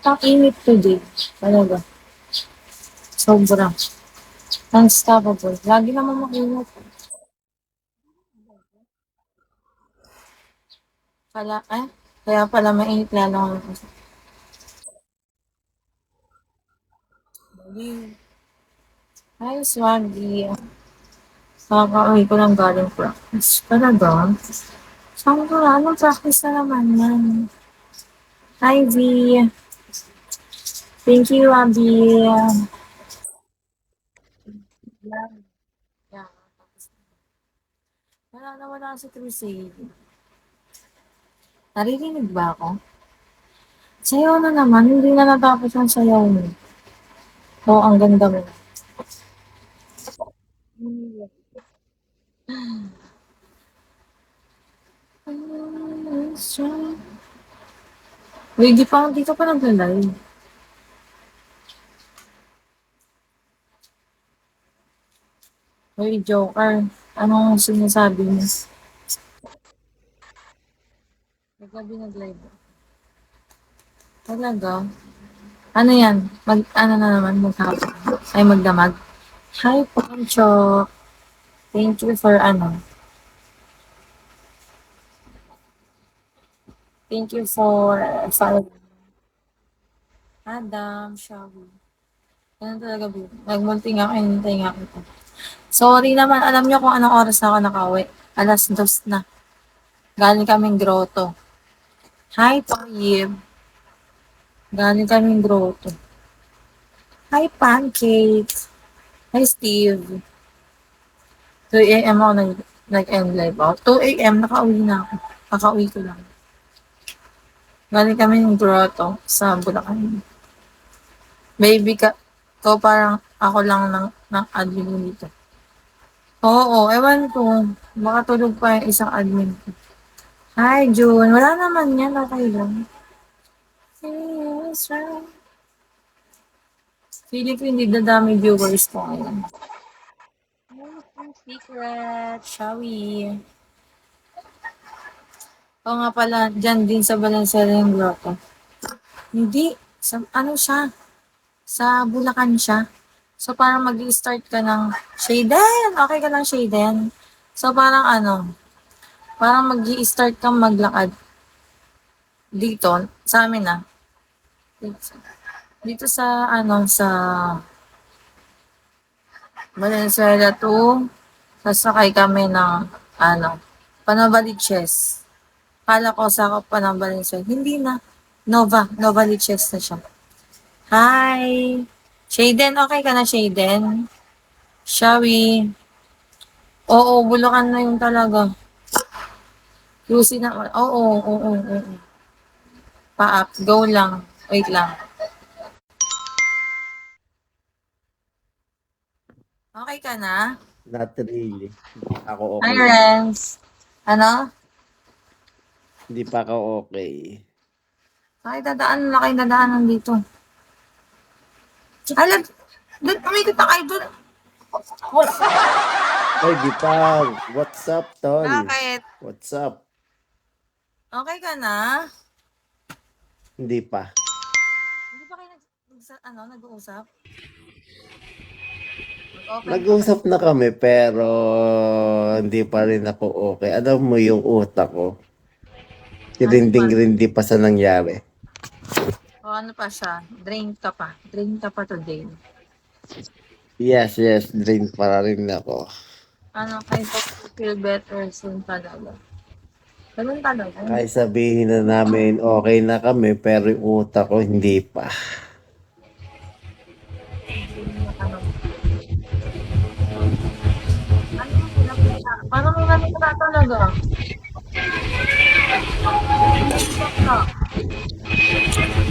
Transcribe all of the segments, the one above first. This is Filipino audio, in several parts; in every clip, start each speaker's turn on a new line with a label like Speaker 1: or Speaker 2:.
Speaker 1: Ang init today. Talaga. Sobra. Unstoppable. Lagi naman makinit. Kaya pala mainit lalo ako. Ay, swaggy. Kakauwi ko lang galing practice. Talaga? Saan ko na? Anong practice na naman yan? Hi, V. Thank you, Abby. Yeah. Wala si Crusade. Naririnig ba ako? Sayaw na naman. Hindi na natapos ang sayaw mo. Oo, ang ganda mo. Uy, di ka pa naglalay. Uy, Joker. Anong sinasabi mo? Naglabi nag-live. Talaga? Ano yan? Ano na naman? Ay, magdamag. Hi, Poncho. Thank you for Thank you for following. Adam, Shawi. Ganun talaga, babe. Nagmunting ako, hinintay nga kita. Sorry naman, alam niyo kung anong oras na ako nakauwi. 2:00 na. Galing kaming grotto. Hi, Toyib. Galing kaming grotto. Hi, Pancakes. Hi, Steve. 2 a.m. ako nag-end live ako. 2 a.m. nakauwi na ako. Kakauwi ko lang. Galing kami ng grotto sa Bulacan. Baby ka, to parang ako lang ng admin dito. Oo, ewan ko. Baka tulog pa yung isang admin ko. Hi, June. Wala naman yan. Okay lang. Feeling ko hindi dadami viewers ko ngayon. Secret, shall we? Oo nga pala, dyan din sa Valenzuela yung grotto. Hindi, ano siya? Sa Bulacan siya. So, parang mag-i-start ka ng Shaden. Okay ka lang, Shaden. So, parang mag-i-start kang maglakad dito, sa amin dito sa Valenzuela to, sasakay kami ng, Panavaliches. Kala ko sa Panavaliches. Hindi na. Novaliches na siya. Hi! Shaden, okay ka na, Shaden? Shawi. Oo, Bulacan na yun talaga. QC na. Oo. Pa-up. Go lang. Wait lang. Okay ka na?
Speaker 2: Not really. Hindi pa ako
Speaker 1: Hi,
Speaker 2: okay.
Speaker 1: Renz. Ano?
Speaker 2: Hindi pa ako okay.
Speaker 1: Laki dadaanan dito. Alam, doon, umikot na kayo doon.
Speaker 2: Oy, Gipang! What's up, tol?
Speaker 1: Bakit?
Speaker 2: What's up?
Speaker 1: Okay ka na?
Speaker 2: Hindi pa.
Speaker 1: Hindi ba kayo nag-uusap? Mag-open
Speaker 2: Nag-usap na kami pero hindi pa rin ako okay. Alam mo yung utak ko. Rinding-rindi pa sa nangyari.
Speaker 1: O ano pa siya? Drain ka pa. Drain ka pa today.
Speaker 2: Yes. Drain pa rin ako.
Speaker 1: I hope you feel better soon talaga. Ganun talaga.
Speaker 2: Kahit sabihin na namin okay na kami pero yung utak ko hindi pa.
Speaker 1: Parang ganun ka talaga.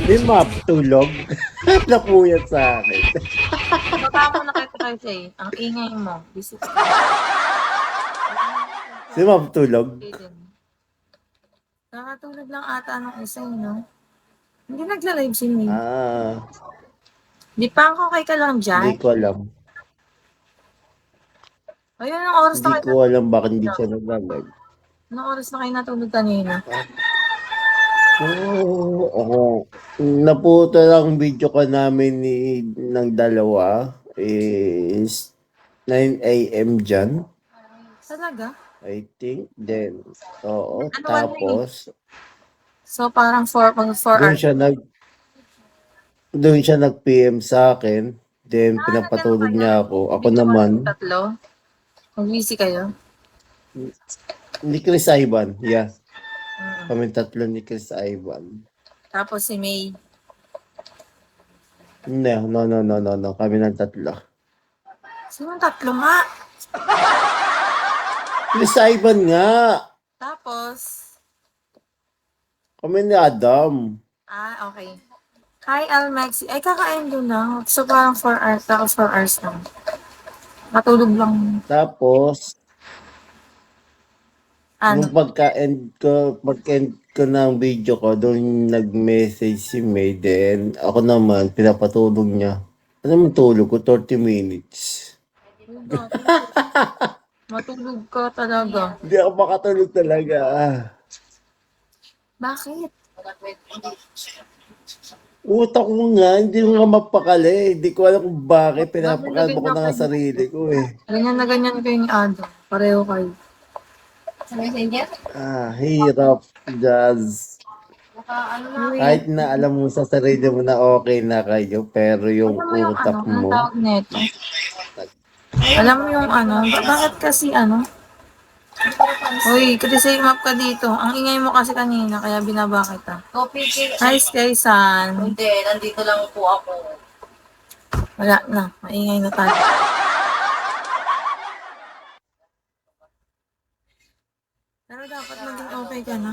Speaker 2: Di maptulog. Napuyat sa akin.
Speaker 1: Baka mo nakita kayo ang ingay mo. Visit.
Speaker 2: Di maptulog.
Speaker 1: Nakatulog lang ata nung isa, no? Hindi nagla-live si May.
Speaker 2: Ah,
Speaker 1: Di pa ako kay ka lang
Speaker 2: hindi
Speaker 1: dyan.
Speaker 2: ko alam.
Speaker 1: Ayun, anong oras na
Speaker 2: Hindi
Speaker 1: kayo
Speaker 2: ko alam bakit hindi siya nag-live.
Speaker 1: Anong oras na kayo natulog kanina?
Speaker 2: Oo, ako. Naputo lang video ka namin ng dalawa is 9 a.m. dyan,
Speaker 1: Talaga?
Speaker 2: I think. Then, oo.
Speaker 1: Ano one day?
Speaker 2: Tapos,
Speaker 1: So, parang 4
Speaker 2: doon
Speaker 1: hours.
Speaker 2: siya nag doon siya nag-PM sa akin. Then,
Speaker 1: Nagano
Speaker 2: pinapatulog
Speaker 1: kayo?
Speaker 2: niya ako. Ako
Speaker 1: Video call
Speaker 2: naman,
Speaker 1: tatlo? Mag-busy kayo?
Speaker 2: ni Chris Ivan. Yeah,
Speaker 1: Mm.
Speaker 2: kami tatlo ni Chris Ivan.
Speaker 1: Tapos si May.
Speaker 2: No, no, no, no, no, no. Kami ng tatlo.
Speaker 1: Sinong tatlo nga?
Speaker 2: Chris Ivan nga.
Speaker 1: Tapos,
Speaker 2: Kami ni Adam.
Speaker 1: okay. Hi, Almexi. Ay, kakain doon na. So, parang 4 hours. Tapos 4 hours lang. Matulog lang.
Speaker 2: Tapos,
Speaker 1: Ano?
Speaker 2: nung pagka-end ko ng video ko, doon nag-message si May. Then, ako naman, pinapatulog niya. Ano naman tulog ko? 30 minutes.
Speaker 1: Matulog ka talaga.
Speaker 2: Hindi ako makatulog talaga.
Speaker 1: Bakit?
Speaker 2: Utak ko nga, hindi ko nga mapakali. Hindi ko alam kung bakit. Pinapakalma ko na nga
Speaker 1: Ganyan
Speaker 2: sarili ko eh.
Speaker 1: na ganyan kayo ni Ado. Pareho kayo. Sa messenger?
Speaker 2: Hirap, Jazz. Kahit na alam mo sa sarili mo na okay na kayo, pero yung
Speaker 1: Alam mo yung
Speaker 2: utak
Speaker 1: anong
Speaker 2: mo,
Speaker 1: tawag nito? Alam mo yung bakit kasi Uy, kritisay map ka dito. Ang ingay mo kasi kanina, kaya binaba kita. Hi, Skaysan.
Speaker 3: Hindi, nandito lang po ako.
Speaker 1: Wala na, maingay na tayo. Pero dapat maging okay ka na.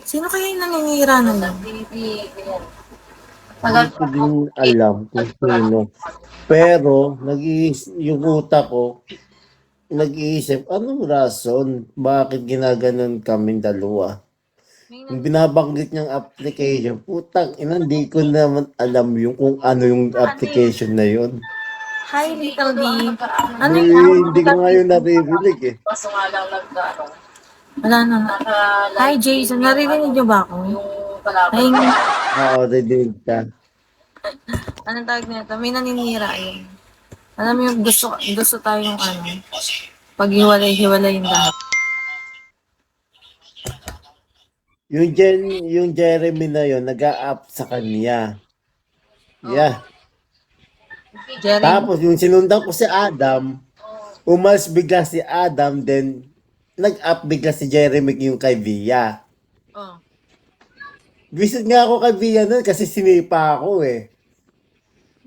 Speaker 1: Sino kaya yung naninira na lang?
Speaker 3: Hindi, ganyan.
Speaker 2: hindi ko din alam kung sino. Pero, yung utak ko, nag-iisip, anong rason? Bakit ginaganon kaming dalawa? Yung binabanggit niyang application, putang ina, hindi ko naman alam yung kung ano yung application na yun.
Speaker 1: Hi, Little D. Ano
Speaker 2: Hindi,
Speaker 1: yung
Speaker 2: hindi ko ngayon naririnig eh.
Speaker 3: Kaso nga lang
Speaker 1: Wala na. Hi, Jason. Naririnig niyo ba ako?
Speaker 3: yung kalaban.
Speaker 1: Ay,
Speaker 2: Oo, narinig ka.
Speaker 1: anong tawag nito? May naninira yun. Alam mo yung gusto tayong paghiwalay-hiwalay yung lahat.
Speaker 2: Yung Jeremy na yun, nag-a-up sa kanya. Yeah.
Speaker 1: Jerry,
Speaker 2: Tapos yung sinundan ko si Adam, umalis bigla si Adam, then nag-up bigla si Jeremy yung kay Via.
Speaker 1: oh.
Speaker 2: Visit nga ako kay Via nun kasi sinipa ako eh.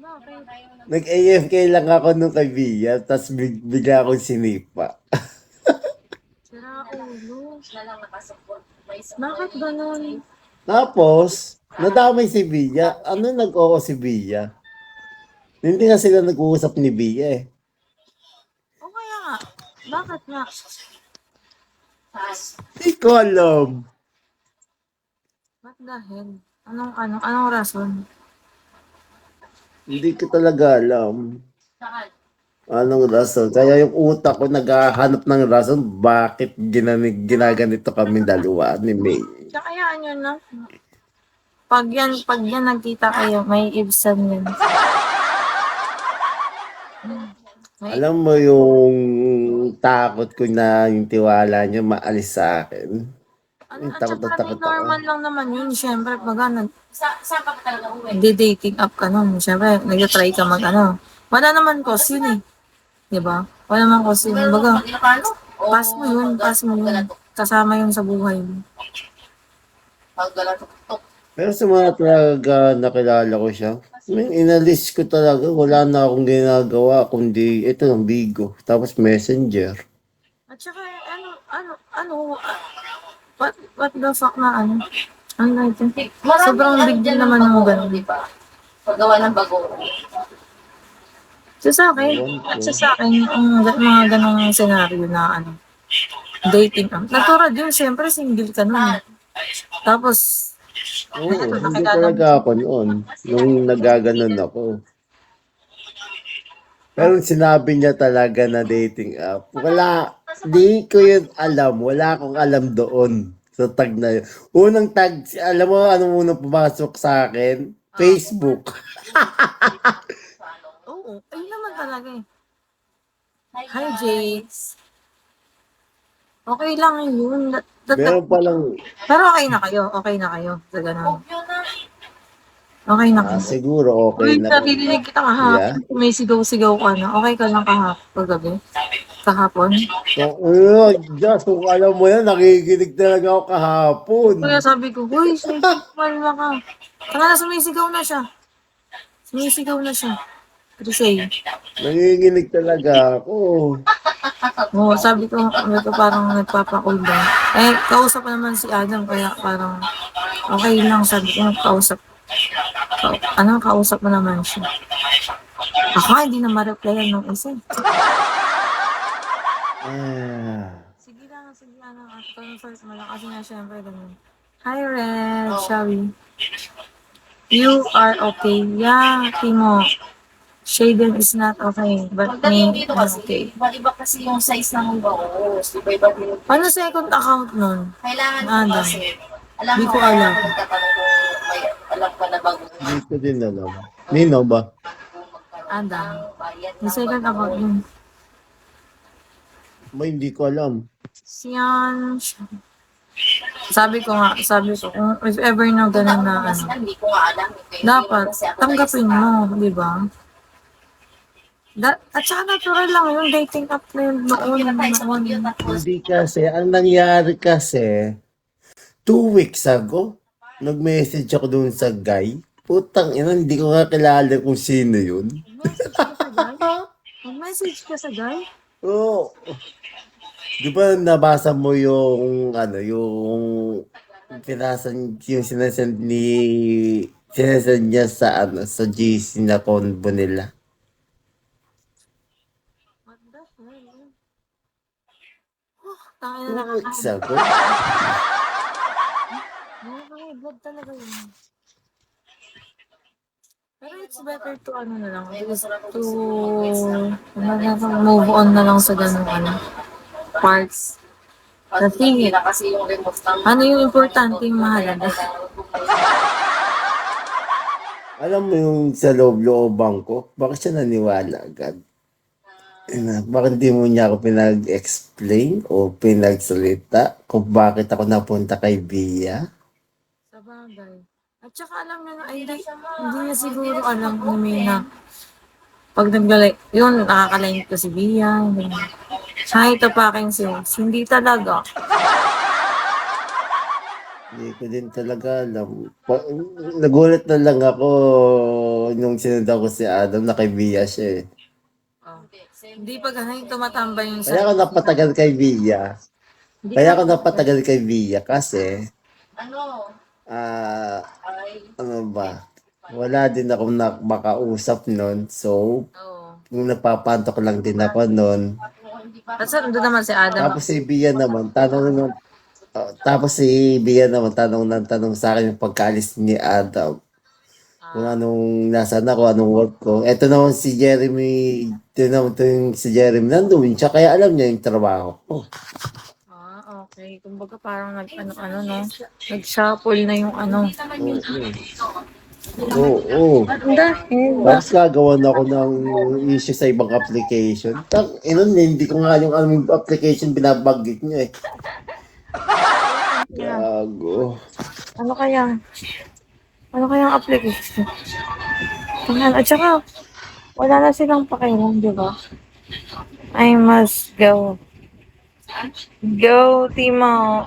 Speaker 1: Bakit?
Speaker 2: Nag-AFK lang ako nung kay Via, tapos bigla akong sinipa.
Speaker 1: Sira ulo. Bakit ganun?
Speaker 2: Tapos, nadamay si Via. Ano nag-oo si Via? Hindi nga sila nag-uusap ni Via eh.
Speaker 1: O kaya nga. Bakit nga?
Speaker 2: Hindi ko alam.
Speaker 1: Ba't dahil? Anong rason?
Speaker 2: Hindi ko talaga alam. Anong rason? Kaya yung utak ko naghahanap ng rason bakit ginaganito kami dalawa ni May.
Speaker 1: Kayaan nyo na. Pag yan nagkita kayo, may ibsan yan.
Speaker 2: Alam mo yung takot ko na yung tiwala niya maalis sa akin. Yung
Speaker 1: At
Speaker 2: takot na
Speaker 1: saka
Speaker 2: takot ako.
Speaker 1: normal lang naman yun. Siyempre, pag
Speaker 3: Saan ka talaga uwi?
Speaker 1: dating up ka nun, siyempre, nag-try ka wala naman cause yun eh. Diba? Wala naman cause yun. Baga, pass mo yun. Kasama yun sa buhay mo.
Speaker 3: Paggalatutok.
Speaker 2: Pero sa mga talaga nakilala ko siya, inalis ko talaga. Wala na akong ginagawa kundi ito ng Bigo. Tapos Messenger.
Speaker 1: At saka, what the fuck na Ano na ito? Sobrang big deal naman ng ganun.
Speaker 3: Di ba? Paggawa ng bago.
Speaker 1: So sa akin, yung mga ganong senaryo na dating app. Naturad yun, syempre single ka nun. Tapos,
Speaker 2: Oo, hindi
Speaker 1: Nakilala
Speaker 2: talaga
Speaker 1: mo.
Speaker 2: ako noon. Nung nagaganon ako. Pero sinabi niya talaga na dating app. Wala. Di ko yun alam. Wala akong alam doon. Sa tag na yun. Unang tag, alam mo anong unang pumasok sa akin? Facebook.
Speaker 1: Oo, ayun naman talaga eh. Hi, Jace. Okay lang yun.
Speaker 2: Meron palang,
Speaker 1: Pero okay na kayo. Okay na kayo. Sa ganun. Okay na kayo.
Speaker 2: siguro okay
Speaker 1: Uy,
Speaker 2: na.
Speaker 1: naririnig kita
Speaker 2: Yeah.
Speaker 1: kahapon. May sigaw-sigaw ka na. Okay ka lang kahapon. Kagabi. Kahapon.
Speaker 2: Just, kung alam mo yan, nakikinig talaga ako kahapon.
Speaker 1: Kaya sabi ko, uy, malma ka. Saka na sumisigaw na siya. Sumisigaw na siya. Trisay.
Speaker 2: Nanginginig talaga ako.
Speaker 1: Oo, sabi ko parang nagpapa-cool down. Eh, kausap pa naman si Adam, kaya parang okay lang, sabi ko, kausap. Kausap mo naman siya. Ako, hindi na ma-replyan ng isa. Sige lang, at first mo lang, kasi nga syempre ganun. Hi, Red, Shawi. You are okay. Yeah, Timo. Shaden is not okay, but
Speaker 3: Pagdating
Speaker 1: me,
Speaker 3: dito
Speaker 1: I'm
Speaker 3: kasi,
Speaker 1: okay.
Speaker 3: iba-iba kasi yung size ng bangus. Iba-iba din.
Speaker 1: Paano second account nun?
Speaker 3: Kailangan mo
Speaker 1: Adam.
Speaker 3: kasi, alam
Speaker 1: Di
Speaker 3: mo,
Speaker 1: ko
Speaker 3: kaya
Speaker 1: alam.
Speaker 3: ako nagtatanong kung may alam ka na bangus.
Speaker 2: Hindi ko din alam. Nino ba?
Speaker 1: Adam.
Speaker 3: Bayad
Speaker 1: May second account yun.
Speaker 2: Ba, hindi ko alam.
Speaker 1: Siyan. Sabi ko, kung if ever na ganun na
Speaker 3: Hindi ko nga alam.
Speaker 1: dapat tanggapin mo, di ba? At saka natural lang yung dating app na yun noon.
Speaker 2: Hindi kasi, ang nangyari kasi, 2 weeks ago, nag-message ako doon sa guy. Putang ina, hindi ko nga kilala kung sino yun.
Speaker 1: Mag-message ka sa guy?
Speaker 2: Oo. Di ba nabasa mo yung, yung sinasend niya sa, sa GC na convo nila.
Speaker 1: What the hell? Tangin
Speaker 2: 2
Speaker 1: na
Speaker 2: weeks ago.
Speaker 1: Nakaka-vlog talaga yun. Pero it's better to na lang, move on na lang sa ganung parts. The thing is,
Speaker 3: kasi yung remote ng
Speaker 1: ano yung importante yung mahalaga?
Speaker 2: Alam mo yung sa loob-looban ko, bakit siya naniwala agad? Bakit di mo niya ako pinag-explain o pinagsalita kung bakit ako napunta kay Bia?
Speaker 1: Sa bagay. At saka alam niya na, hindi niya siguro alam kung may na pag naglalay, yun, nakakalain ko si Bia. Tsaka ito pa aking sis, hindi talaga.
Speaker 2: Hindi ko din talaga alam. Nagulat na lang ako nung sinundan ko si Adam na kay Bia siya eh.
Speaker 1: Oh. Hindi pa ganun tumatambay yung
Speaker 2: Kaya ako napatagal kay Bia. Kasi
Speaker 3: ano,
Speaker 2: ano ba? Wala din ako makausap nun. So,
Speaker 1: Oo.
Speaker 2: napapantok lang din ako nun.
Speaker 1: At saan doon naman si Adam?
Speaker 2: Tapos si Bia naman, tanong sa akin yung pagkaalis ni Adam. Kung anong nasaan ako, anong work ko. Ito naman si Jeremy, si Jeremy nandun siya, kaya alam niya yung trabaho ko.
Speaker 1: Okay. Kumbaga parang no? Nag-shuffle na yung
Speaker 2: Oo.
Speaker 1: Dahil.
Speaker 2: Tapos gagawan ako ng issue sa ibang application. Hindi ko nga yung anong application binabanggit niyo eh. Gago.
Speaker 1: Ano kaya? Ano kaya ang application? At saka, wala na silang pakialam, di ba? I must go. Go, Timo.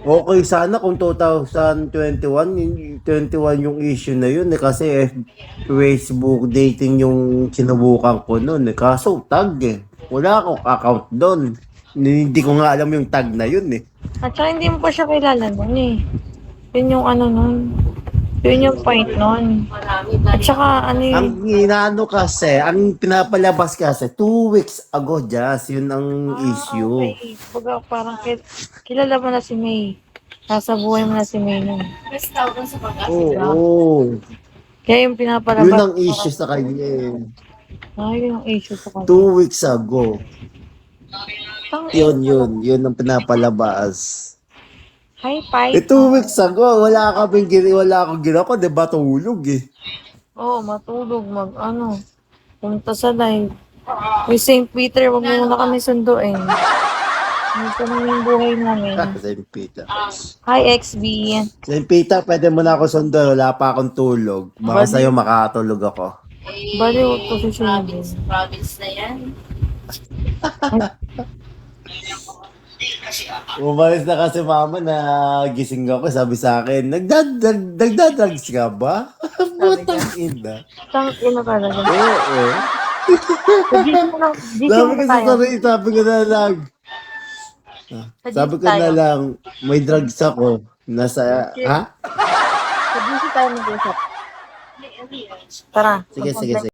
Speaker 2: Okay sana kung 2021 yung issue na yun eh, kasi Facebook dating yung sinubukan ko noon eh. Kaso tag eh. Wala akong account doon. Hindi ko nga alam yung tag na yun eh.
Speaker 1: At saka hindi mo pa siya kilala nun eh. Yun yung nun. Yun yung point nun. At saka, ano yun,
Speaker 2: Ang inaano kasi, ang pinapalabas kasi, 2 weeks ago, Jazz, yun ang issue.
Speaker 1: okay. Baga, parang kilala mo na si May. Nasa buhay mo na si May nun.
Speaker 3: Mas tawag sa pag-asa.
Speaker 2: Oo.
Speaker 1: Kaya yung pinapalabas.
Speaker 2: Yun ang issue sa kanya eh.
Speaker 1: Ay, yun ang issue sa kanya.
Speaker 2: 2 weeks ago.
Speaker 1: Tang-
Speaker 2: Yun ang pinapalabas.
Speaker 1: Hi, Pai.
Speaker 2: 2 weeks ago, wala akong ginawa, di ba tulog eh.
Speaker 1: Oo, matulog, punta sa live. Uy, St. Peter, wag mo muna kami sunduin. Ito na yung buhay namin.
Speaker 2: St. Peter.
Speaker 1: Hi, XB.
Speaker 2: St. Peter, pwede mo na ako sundo, wala pa akong tulog. Baka sa'yo makakatulog ako.
Speaker 3: Eh,
Speaker 1: Baliw to si Shindy.
Speaker 3: province na yan.
Speaker 2: Umalis na kasi mama na gising ako, sabi sa akin, nagdadrugs ka ba? Putang ina.
Speaker 1: Tang ina talaga.
Speaker 2: Oo.
Speaker 1: Gising mo lang. Gising
Speaker 2: Sabi
Speaker 1: mo
Speaker 2: ko
Speaker 1: tayo.
Speaker 2: sabi ko na lang, sabi ko na lang, may drugs ako. Nasa, ha?
Speaker 1: Gising tayo mag-usap. Tara.
Speaker 2: Sige, sige, sige.